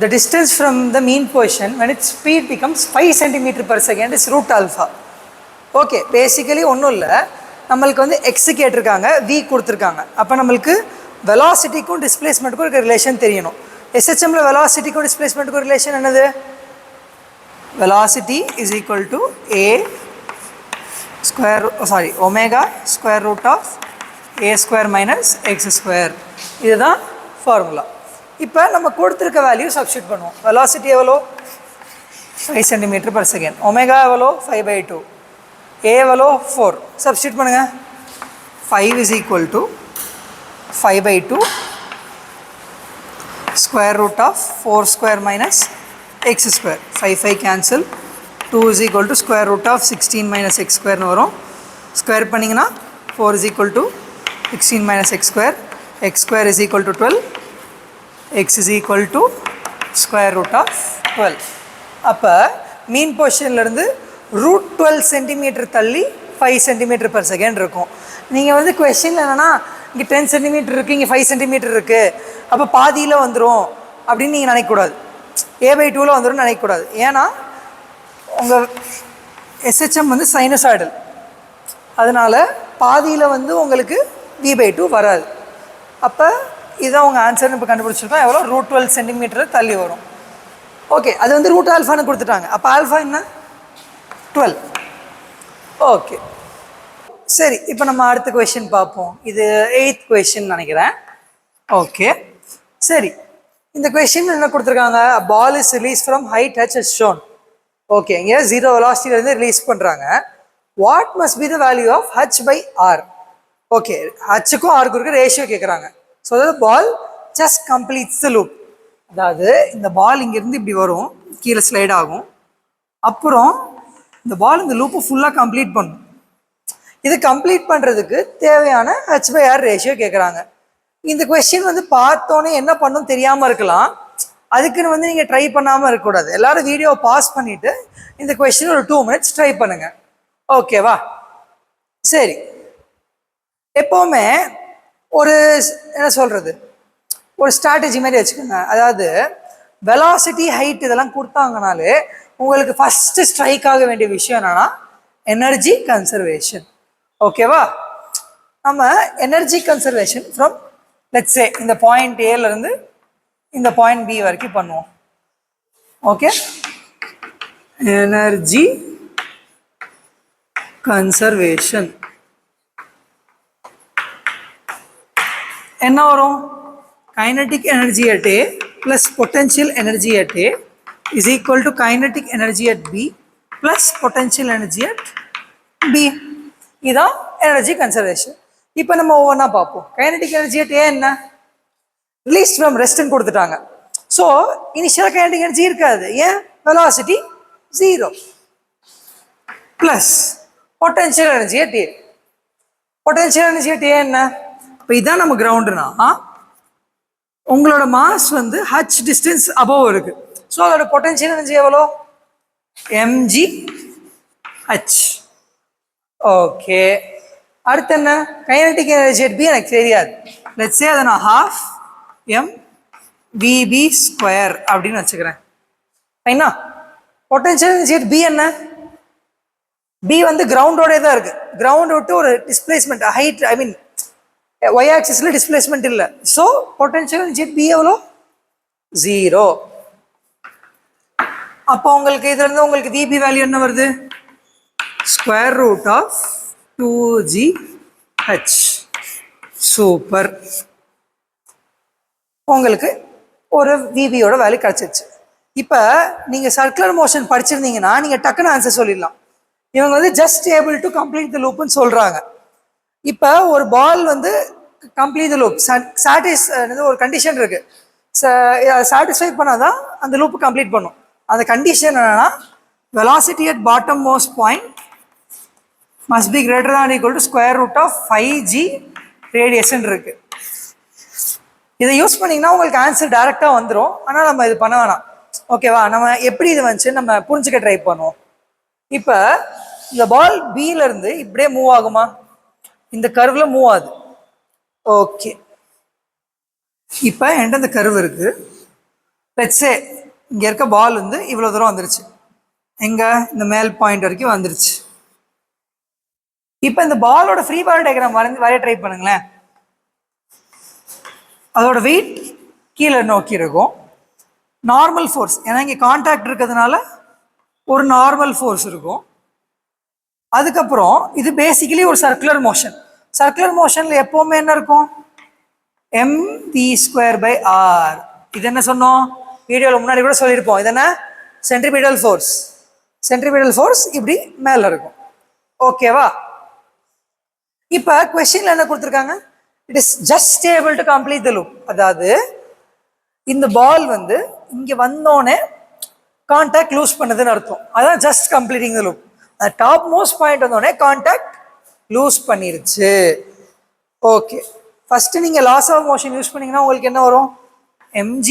Speaker 1: The distance from the mean position when its speed becomes 5 cm/s is √α. Okay, basically ஒன்றும் இல்லை. நம்மளுக்கு வந்து எக்ஸு கேட்டிருக்காங்க, வி கொடுத்துருக்காங்க. அப்போ நம்மளுக்கு வெலாசிட்டிக்கும் டிஸ்பிளேஸ்மெண்ட்டுக்கும் இருக்க ரிலேஷன் தெரியணும். SHMல வெலாசிட்டிக்கும் டிஸ்பிளேஸ்மெண்ட்டுக்கும் ரிலேஷன் என்னது? velocity is equal to omega square root of a square minus x square. இதுதான் ஃபார்முலா. இப்போ நம்ம கொடுத்துருக்க வேல்யூ சப்ஸ்டியூட் பண்ணுவோம். வெலாசிட்டி எவ்வளோ? 5 cm/s. ஒமேகா எவ்வளோ? 5/2. a எவ்வளோ? 4. சப்ஸ்டியூட் பண்ணுங்கள். 5 is equal to 5/2 square root of 4 square minus x square. 5 cancel. 2 is equal to square root of 16 minus x square வரும். ஸ்கொயர் பண்ணிங்கன்னா 4 is equal to 16 minus x square. x square is equal to 12. x is equal to square root of 12. அப்போ மீன் பொசிஷன்லேருந்து √12 cm தள்ளி 5 cm/s இருக்கும். நீங்கள் வந்து கொஸ்டினில் என்னென்னா இங்கே 10 cm இருக்குது, இங்கே 5 cm இருக்குது, அப்போ பாதியில் வந்துடும் அப்படின்னு நீங்கள் நினைக்கக்கூடாது. A/2ல் வந்துடும் நினைக்கக்கூடாது. ஏன்னா உங்கள் SHM வந்து சைனசாய்டல், அதனால் பாதியில் வந்து உங்களுக்கு V/2 வராது. அப்போ இதுதான் உங்கள் ஆன்சர்னு இப்போ கண்டுபிடிச்சிருக்கோம். எவ்வளோ? √12 cm தள்ளி வரும். ஓகே, அது வந்து √α கொடுத்துட்டாங்க. அப்போ ஆல்ஃபா என்ன? 12. ஓகே, சரி, இப்போ நம்ம அடுத்த கொஸ்டின் பார்ப்போம். இது 8th கொஸ்டின் நினைக்கிறேன். ஓகே, சரி, இந்த கொஸ்டின் என்ன கொடுத்துருக்காங்க? Ball is release from height h as shown. Okay, இங்கே 0 வெலாசிட்டிலேருந்து ரிலீஸ் பண்ணுறாங்க. What must be the value of h/r? Okay, ஹச்சுக்கும் ஆருக்கும் இருக்க ரேஷியோ கேட்குறாங்க. ஸோ அதாவது ball just completes the loop. அதாவது இந்த பால் இங்கேருந்து இப்படி வரும், கீழே ஸ்லைட் ஆகும், அப்புறம் இந்த பால் இந்த லூப்பை ஃபுல்லாக கம்ப்ளீட் பண்ணும். இது கம்ப்ளீட் பண்ணுறதுக்கு தேவையான h/r ரேஷியோ கேட்குறாங்க. இந்த கொஸ்டின் வந்து பார்த்தோன்னே என்ன பண்ணும் தெரியாமல் இருக்கலாம். அதுக்குன்னு வந்து நீங்கள் ட்ரை பண்ணாமல் இருக்கக்கூடாது. எல்லாரும் வீடியோவை பாஸ் பண்ணிவிட்டு இந்த கொஸ்டின் ஒரு 2 minutes ட்ரை பண்ணுங்கள். ஓகேவா? சரி, எப்போவுமே ஒரு என்ன சொல்கிறது, ஒரு ஸ்ட்ராட்டஜி மாதிரி வச்சுக்கோங்க. அதாவது வெலாசிட்டி, ஹைட் இதெல்லாம் கொடுத்தாங்கனாலே உங்களுக்கு ஃபஸ்ட்டு ஸ்ட்ரைக் ஆக வேண்டிய விஷயம் என்னன்னா எனர்ஜி கன்சர்வேஷன். ஓகேவா? நம்ம energy conservation from let's say இந்த பாயிண்ட் ஏலேருந்து இந்த பாயிண்ட் பி வரைக்கும் பண்ணுவோம். ஓகே, எனர்ஜி conservation என்ன வரும்? kinetic energy at A plus potential energy at A is equal to kinetic energy at B plus potential energy at B. இதான் energy conservation. இப்போ நம்ம ஒவ்வொன்றா பார்ப்போம். கைனடிக் எனர்ஜி at A என்ன? ரிலீஸ் ஃப்ரம் ரெஸ்ட்னு கொடுத்துட்டாங்க. So இனிஷியலாக கைனடிக் எனர்ஜி இருக்காது. ஏன்? Velocity 0 plus potential energy at A. Potential energy at A என்ன? இப்போ இதான் நம்ம கிரவுண்டுனா உங்களோட மாஸ் வந்து h டிஸ்டன்ஸ் அபவ் இருக்கு. ஸோ அதோட பொட்டென்ஷியல் எனர்ஜி எவ்வளோ? mg h. ஓகே, அடுத்து என்ன? கைனடிக் எனர்ஜி at B எனக்கு தெரியாது. லெட்ஸ் சே அதை நான் half m vb ஸ்கொயர் அப்படின்னு வச்சுக்கிறேன். Raina? Potential energy at B என்ன? B வந்து கிரவுண்டோடே தான் இருக்கு. கிரவுண்ட் விட்டு ஒரு டிஸ்பிளேஸ்மெண்ட் ஹைட், ஐ மீன் y ஆக்சிஸ்ல டிஸ்பிளேஸ்மெண்ட் இல்லை. So potential energy at B எவ்வளோ? 0. அப்போ உங்களுக்கு இதுல இருந்து உங்களுக்கு vb வேல்யூ என்ன வருது? Square root of 2gh. Super, உங்களுக்கு ஒரு vbயோட வேல்யூ கிடைச்சிருச்சு. இப்போ நீங்க சர்க்குலர் மோஷன் படிச்சிருந்தீங்கன்னா நீங்க டக்குன்னு ஆன்சர் சொல்லிடலாம். இவங்க வந்து just able to complete the லூப்னு சொல்றாங்க. இப்போ ஒரு பால் வந்து கம்ப்ளீட் த லூப் ஒரு கண்டிஷன் இருக்கு. சாட்டிஸ்ஃபை பண்ணாதான் அந்த லூப் கம்ப்ளீட் பண்ணும். அந்த கண்டிஷன் என்னன்னா velocity at bottom most point must be greater than or equal to square root of 5g radiation இருக்கு. இதை யூஸ் பண்ணீங்கன்னா உங்களுக்கு ஆன்சர் டைரக்டா வந்துடும். ஆனால் நம்ம இது பண்ண வேணாம். ஓகேவா? நம்ம எப்படி இது வந்துச்சு நம்ம புரிஞ்சுக்க ட்ரை பண்ணுவோம். இப்போ இந்த பால் பில இருந்து இப்படியே மூவ் ஆகுமா? இந்த கர்வ்ல மூவ் ஆகுது. ஓகே, இப்போ என்கிட்ட இந்த கர்வ் இருக்கு. லெட்ஸ் சே இங்க இருக்க பால் வந்து இவ்வளவு தூரம் வந்துருச்சு. எங்க? இந்த மேல் பாயிண்ட் வரைக்கும் வந்துருச்சு. இப்போ இந்த பாலோட ஃப்ரீ பாடி டயக்ராம் வரைய ட்ரை பண்ணுங்களேன். அதோட வெயிட் கீழே நோக்கி இருக்கும். நார்மல் ஃபோர்ஸ், ஏன்னா இங்கே கான்டாக்ட் இருக்கிறதுனால ஒரு நார்மல் ஃபோர்ஸ் இருக்கும். அதுக்கப்புறம் இது பேசிக்கலி ஒரு சர்க்குலர் மோஷன். சர்க்குலர் மோஷன்ல எப்பவுமே என்ன இருக்கும்? mv square by r. இது என்ன சொன்னோம்? வீடியோவில் முன்னாடி கூட சொல்லியிருப்போம். இது என்ன? Centripetal force. சென்ட்ரிபிடல் ஃபோர்ஸ் இப்படி மேலே இருக்கும். ஓகேவா? இப்போ கொஸ்டின்ல என்ன கொடுத்துருக்காங்க? It is just able to complete the loop. அதாவது இந்த பால் வந்து இங்கே வந்தோடனே கான்டாக்ட் லூஸ் பண்ணதுன்னு அர்த்தம். அதான் just completing the loop. Top most point வந்தோடனே கான்டாக்ட் லூஸ் பண்ணிருச்சு. ஓகே, ஃபர்ஸ்ட் நீங்க லாஸ் ஆஃப் மோஷன் யூஸ் பண்ணீங்கன்னா உங்களுக்கு என்ன வரும்? mg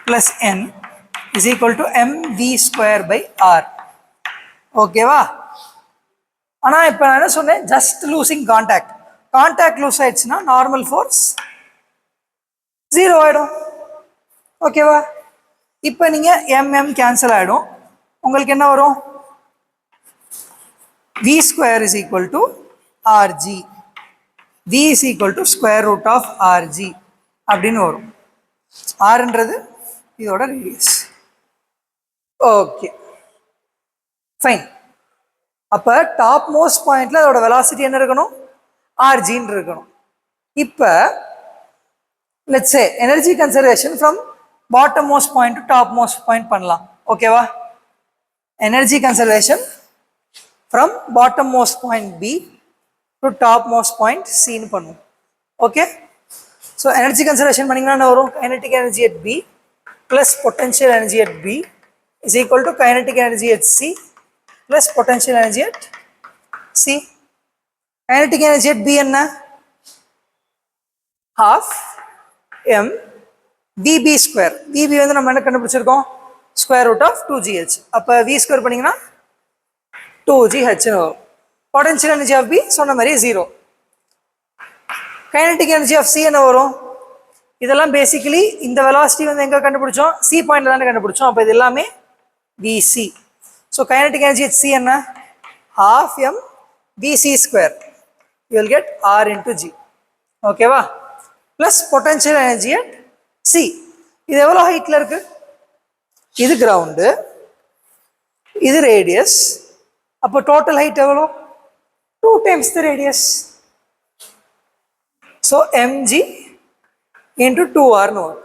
Speaker 1: plus n is equal to mv square by r. ஓகேவா? ஆனா இப்போ நான் என்ன சொன்னேன்? Just losing contact. Contact loose ஆயிடுச்சுன்னா நார்மல் ஃபோர்ஸ் 0 ஆயிடும். ஓகேவா? இப்போ நீங்க mm கேன்சல் ஆயிடும். உங்களுக்கு என்ன வரும்? v square is equal to rg. v is equal to square root of rg அப்படின்னு வரும். rன்றது இதோட ரேடியஸ். Okay, fine. அப்போ டாப் மோஸ்ட் பாயிண்ட்ல அதோட வெலாசிட்டி என்ன இருக்கணும்? rgன்னு இருக்கணும். இப்போ let's say energy conservation from bottom most point to top most point பண்ணலாம். ஓகேவா? Energy conservation from bottom most point B to top most point Cன்னு பண்ணுவோம். ஓகே, ஸோ எனர்ஜி கன்சர்வேஷன் பண்ணிங்கன்னா என்ன வரும்? Kinetic energy at B plus potential energy at B is equal to kinetic energy at C plus potential energy at C. Kinetic energy at B என்ன? half m vb square. vb வந்து நம்ம என்ன கண்டுபிடிச்சிருக்கோம்? Square root of 2gh. அப்போ v square பண்ணீங்கன்னா 2gh. Potential energy of B சொன்ன மாதிரி 0. Kinetic energy of C என்ன வரும்? இதெல்லாம் பேசிக்கலி இந்த வெலாசிட்டி வந்து எங்க கண்டுபிடிச்சோம்? C பாயிண்ட்ல தானே கண்டுபிடிச்சோம். அப்போ இது எல்லாமே vc. So kinetic energy at C என்ன? half m vc square. You will get r into g. ஓகேவா? Plus potential energy at C. இது எவ்வளோ ஹைட்ல இருக்கு? இது கிரவுண்டு, இது ரேடியஸ். அப்போ டோட்டல் ஹைட் எவ்வளோ? 2 times the radius. So mg into 2r னு வரும்.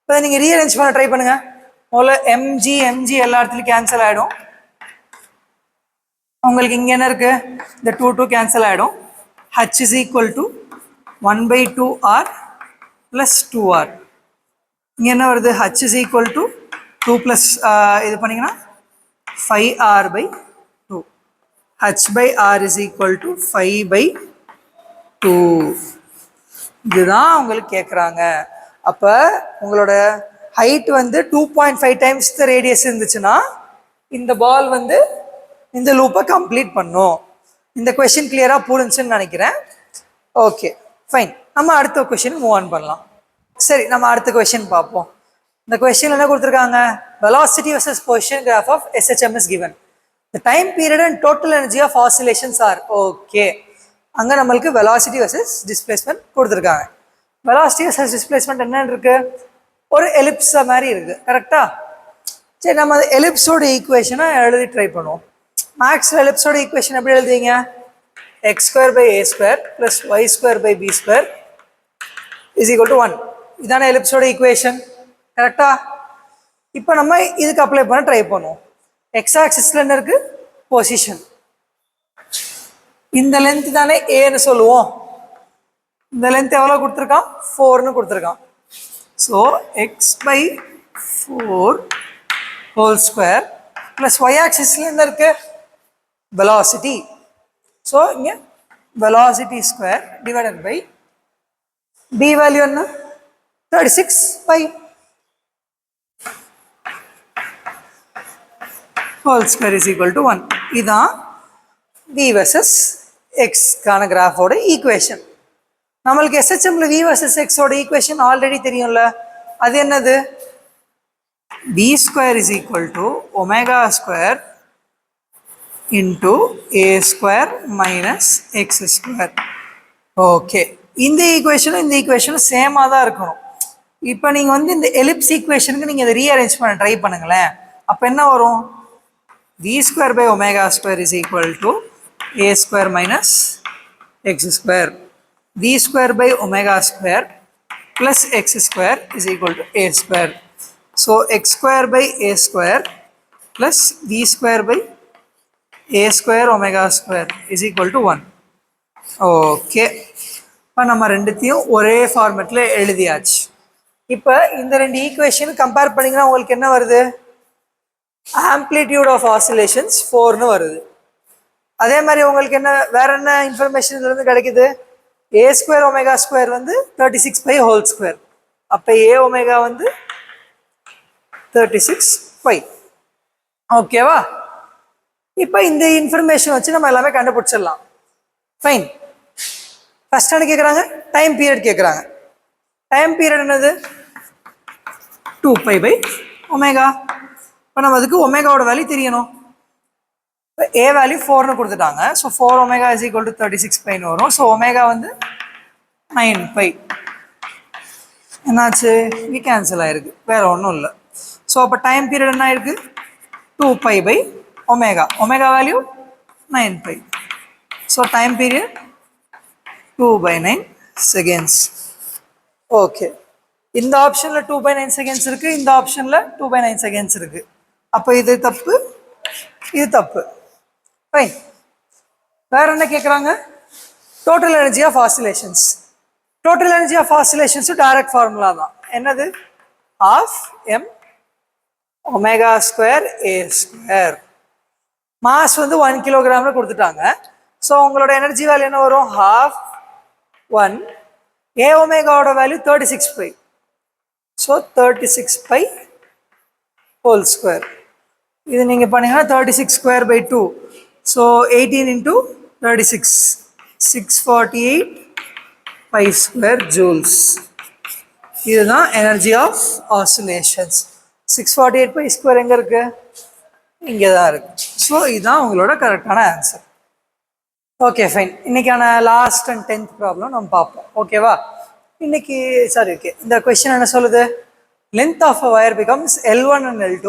Speaker 1: இப்போ நீங்கள் ரீஅரேஞ்ச் பண்ண ட்ரை பண்ணுங்க. முதல்ல mg எல்லா இடத்துலையும் கேன்சல் ஆகிடும். உங்களுக்கு இங்கே என்ன இருக்கு, இந்த 2 கேன்சல் ஆகிடும். h is equal to 1/2r plus 2r. இங்கே என்ன வருது, h is equal to 2 plus இது பண்ணிங்கன்னா 5r/2. h by r is equal to 5/2. இதுதான் உங்களுக்கு கேட்குறாங்க. அப்போ உங்களோட ஹைட் வந்து 2.5 times த ரேடியஸ் இருந்துச்சுன்னா இந்த பால் வந்து இந்த லூப்பை கம்ப்ளீட் பண்ணும். இந்த கொஷின் கிளியராக புரிஞ்சுன்னு நினைக்கிறேன். ஓகே ஃபைன், நம்ம அடுத்த கொஷின் மூவ் ஆன் பண்ணலாம். சரி, நம்ம அடுத்த கொஷின் பார்ப்போம். இந்த கொஷின் என்ன கொடுத்துருக்காங்க, velocity versus position graph of SHM is given. The time period and total energy of oscillations are. Okay, அங்கே நம்மளுக்கு velocity versus displacement கொடுத்துருக்காங்க. velocity versus displacement என்னன்னு இருக்கு, ஒரு எலிப்ஸ் மாதிரி இருக்கு, கரெக்டா? சரி, நம்ம அந்த எலிப்ஸோட ஈக்குவேஷனை எழுதி ட்ரை பண்ணுவோம். மேக்ஸ் எலிப்ஸோட ஈக்குவேஷன் எப்படி எழுதுவீங்க, x²/a² + y²/b² is equal to 1. இதான எலிப்ஸோட ஈக்குவேஷன், கரெக்டா? இப்போ நம்ம இதுக்கு அப்ளை பண்ண ட்ரை பண்ணுவோம். எக்ஸ் ஆக்சிஸ்ல என்ன இருக்கு, பொசிஷன். இந்த லென்த் தானே ஏன்னு சொல்லுவோம். இந்த லென்த் எவ்வளோ கொடுத்துருக்கான், 4ன்னு கொடுத்துருக்கான். So x/4 whole square plus Y ஆக்சிஸ்ல என்ன இருக்கு, வெலாசிட்டி. ஸோ இங்கே velocity square divided by B value என்ன, 36/5 whole square is equal to 1. இதுதான் v versus x-கான கிராஃபோட ஈக்குவேஷன். நம்மளுக்கு SHMல v versus x-ஓட ஈக்குவேஷன் ஆல்ரெடி தெரியும்ல, அது என்னது, v² is equal to ω² into a² minus x². Okay, இந்த ஈக்குவேஷனும் இந்த ஈக்குவேஷனும் சேமாக தான் இருக்கணும். இப்போ நீங்கள் வந்து இந்த எலிப்ஸ் ஈக்குவேஷனுக்கு நீங்கள் இதை ரீஅரேஞ்ச் பண்ண ட்ரை பண்ணுங்களேன். அப்போ என்ன வரும், v²/ω² is equal to a² minus x². v²/ω² plus x² is equal to a². So x²/a² plus v²/a²ω² is equal to 1. Okay, இப்போ நம்ம ரெண்டுத்தையும் ஒரே ஃபார்மெட்டில் எழுதியாச்சு. இப்போ இந்த ரெண்டு ஈக்குவேஷன் கம்பேர் பண்ணிங்கன்னா உங்களுக்கு என்ன வருது, ஆம்ப்ளிடியூட் ஆஃப் ஆசிலேஷன்ஸ் 4ன்னு வருது. அதே மாதிரி உங்களுக்கு என்ன வேற என்ன இன்ஃபர்மேஷன் இதுலேருந்து கிடைக்குது, a²ω² வந்து 36π ஹோல் ஸ்கொயர். அப்போ a ஒமேகா வந்து 36π. ஓகேவா? இப்போ இந்த இன்ஃபர்மேஷன் வச்சு நம்ம எல்லாமே கண்டுபிடிச்சிடலாம். ஃபைன். ஃபர்ஸ்ட் என்ன கேட்குறாங்க, டைம் பீரியட் கேட்குறாங்க. டைம் பீரியட் என்னது, 2π/ω. இப்போ நம்ம அதுக்கு ஒமேகாவோட வேல்யூ தெரியணும். இப்போ ஏ வேல்யூ 4ன்னு கொடுத்துட்டாங்க. ஸோ 4ω is equal to 36πன்னு வரும். ஸோ ஒமேகா வந்து 9π. என்னாச்சு, இது கேன்சல் ஆயிருக்கு, வேற ஒன்றும் இல்லை. ஸோ அப்போ டைம் பீரியட் என்ன ஆயிருக்கு, 2π/ω. Omega value 9π. So time period 2/9 seconds. Okay, இந்த ஆப்ஷனில் 2/9 seconds இருக்குது, இந்த ஆப்ஷனில் 2/9 seconds இருக்குது. அப்போ இது தப்பு, இது தப்பு. ஃபைன். வேற என்ன கேட்குறாங்க, total energy of oscillations. Total energy of ஆசிலேஷன்ஸும் டைரக்ட் ஃபார்முலா தான். என்னது, ½ m²a². மாஸ் வந்து 1 kg கொடுத்துட்டாங்க. ஸோ உங்களோட எனர்ஜி வேல்யூ என்ன வரும், ½ a ஒமேகாவோட வேல்யூ 36π. So 36π whole square. இது நீங்கள் பண்ணீங்கன்னா 36²/2. So 18 into 36, 648π² joules. இதுதான் எனர்ஜி ஆஃப் ஆசிலேஷன்ஸ். 648π² எங்கே இருக்கு, இங்கே தான் இருக்கு. ஸோ இதுதான் உங்களோட கரெக்டான ஆன்சர். Okay fine. இன்னைக்கான லாஸ்ட் அண்ட் 10th ப்ராப்ளம் நம்ம பார்ப்போம். ஓகேவா? இன்னைக்கு சாரி, ஓகே, இந்த கொஸ்டின் என்ன சொல்லுது, length of a wire becomes L1 and L2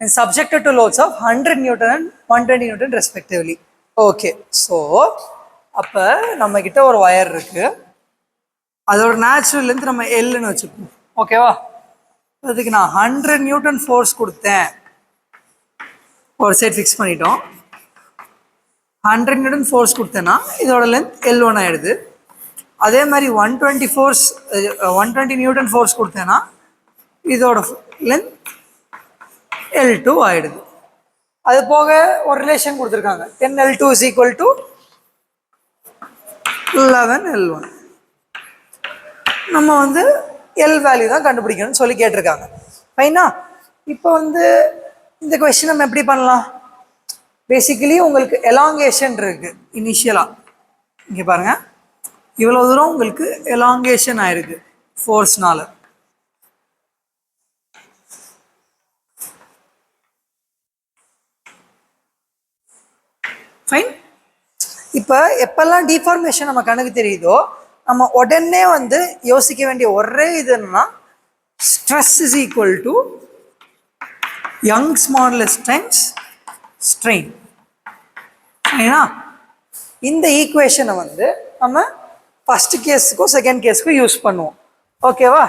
Speaker 1: and subjected to loads of 100 Newton and 120 Newton respectively. Okay, so அப்போ நம்மக்கிட்ட ஒரு ஒயர் இருக்குது, அதோட நேச்சுரல் லென்த் நம்ம எல்லுன்னு வச்சுப்போம். ஓகேவா? அதுக்கு நான் 100 நியூட்டன் ஃபோர்ஸ் கொடுத்தேன், ஒரு சைட் ஃபிக்ஸ் பண்ணிட்டோம். 100 நியூட்டன் ஃபோர்ஸ் கொடுத்தேன்னா இதோட லென்த் L1 ஆகிடுது. அதே மாதிரி 120 நியூட்டன் ஃபோர்ஸ் கொடுத்தேன்னா இதோட லென்த் L2 ஆகிடுது. அது போக ஒரு ரிலேஷன் கொடுத்துருக்காங்க, 10L2 is equal to 11L1. நம்ம வந்து எல் வேல்யூ தான் கண்டுபிடிக்கணும்னு சொல்லி கேட்டிருக்காங்க. ஃபைனா? இப்போ வந்து இந்த கொஸ்டின் நம்ம எப்படி பண்ணலாம்? பேசிக்கலி உங்களுக்கு எலாங்கேஷன் இருக்கு இனிஷியலாக. இங்கே பாருங்க, இவ்வளோ தூரம் உங்களுக்கு எலாங்கேஷன் ஆயிருக்கு ஃபோர்ஸ்னால. ஃபைன். இப்போ எப்பெல்லாம் டிஃபார்மேஷன் நம்ம கணக்கு தெரியுதோ நம்ம உடனே வந்து யோசிக்க வேண்டிய ஒரே இது என்னன்னா, stress is equal to Young's modulus times strain. ஏன்னா இந்த ஈக்குவேஷனை வந்து நம்ம ஃபர்ஸ்ட் கேஸுக்கும் செகண்ட் கேஸுக்கும் யூஸ் பண்ணுவோம். ஓகேவா?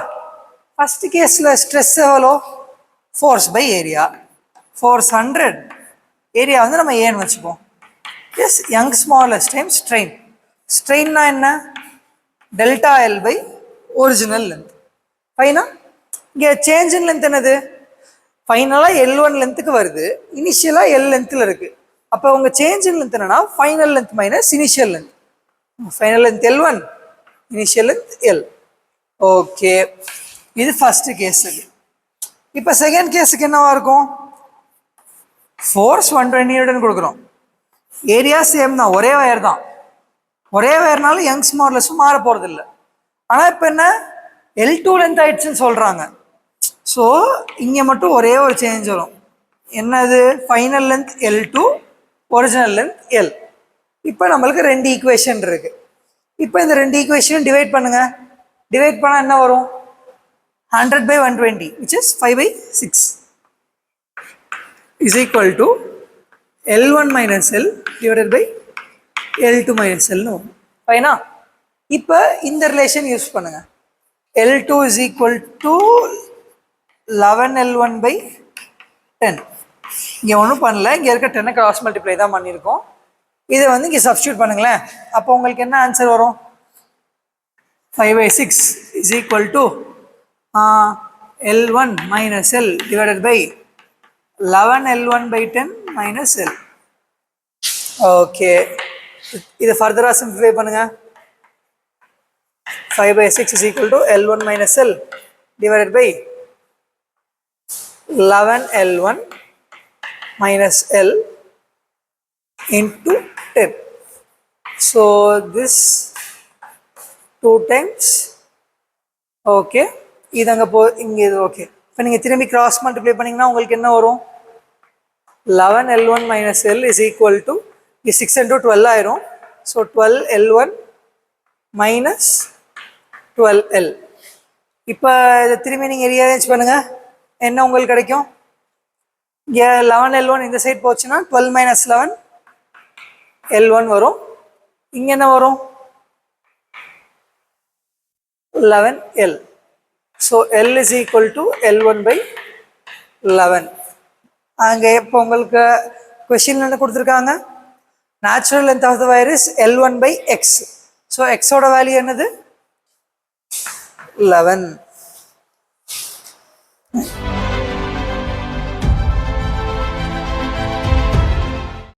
Speaker 1: ஃபர்ஸ்ட் கேஸில் ஸ்ட்ரெஸ் எவ்வளோ? Force by area. Force 100, area வந்து நம்ம ஏன்னு வச்சுப்போம். Yes, Young's modulus times strain. ஸ்ட்ரெயின்னா என்ன? Delta L by original length. ஃபைனா? இங்கே சேஞ்ச் இன் லென்த் என்னது? ஃபைனலாக L1 லென்த்துக்கு வருது, இனிஷியலாக எல் லென்த்தில் இருக்குது. அப்போ உங்கள் சேஞ்ச் இன் லென்த் என்னன்னா final length minus initial length. Final length L1, initial length L. Okay, இது ஃபர்ஸ்ட் கேஸுக்கு. இப்போ செகண்ட் கேஸுக்கு என்னவா இருக்கும்? ஃபோர்ஸ் 120 நியூட்டன் கொடுக்குறோம், ஏரியா சேம் தான், ஒரே வயர் தான். ஒரே வயர்னால யங்ஸ் மாடுலஸும் மாற போகிறது இல்லை. ஆனால் இப்போ என்ன, L2 லென்த் ஆயிடுச்சுன்னு சொல்கிறாங்க. ஸோ இங்கே மட்டும் ஒரே ஒரு சேஞ்ச் வரும். என்னது? Final length L2, original length L. இப்போ நம்மளுக்கு ரெண்டு ஈக்குவேஷன் இருக்குது. இப்போ இந்த ரெண்டு ஈக்குவேஷனும் டிவைட் பண்ணுங்க. டிவைட் பண்ணால் என்ன வரும்? 100 by 120 which is 5/6 is equal to L1 minus L divided by L2 minus L. ஃபைனா? இப்போ இந்த ரிலேஷன் யூஸ் பண்ணுங்க. L2 is equal to 11L1 by 10. இங்கே ஒன்றும் பண்ணல, இங்கே இருக்க 10 கிராஸ் மல்டிப்ளை தான் பண்ணியிருக்கோம். இதை வந்து இங்கே சப்ஸ்டியூட் பண்ணுங்களேன். அப்போ உங்களுக்கு என்ன ஆன்சர் வரும்? 5/6 is equal to L1 minus L divided by 11L1 by 10 minus L. Okay, இதை ஃபர்தராக சிம்பிளிஃபை பண்ணுங்க. 5/6 is equal to L1 minus L divided by 11L1 minus L into 10. So this 2 times. Okay, இது அங்கே இங்கே இது. Okay, இப்போ நீங்கள் திரும்பி கிராஸ் மல்டிப்ளை பண்ணிங்கன்னா உங்களுக்கு என்ன வரும்? 11L1 minus L is equal to 6 into 12 ஆயிரும். So 12L1 minus 12L. இப்போ இதை திரும்பி நீங்கள் ரீஅரேஞ்ச் பண்ணுங்கள், என்ன உங்களுக்கு கிடைக்கும்? இங்கே 11L1 இந்த சைட் போச்சுன்னா 12 minus 11 L1 வரும். இங்கே என்ன வரும்? 11L. So L is equal to L1 by 11. அங்கே இப்போ உங்களுக்கு கொஸ்டின் என்ன கொடுத்துருக்காங்க? Natural length of the wire is L1 by X. So எக்ஸோட வேல்யூ என்னது? 11.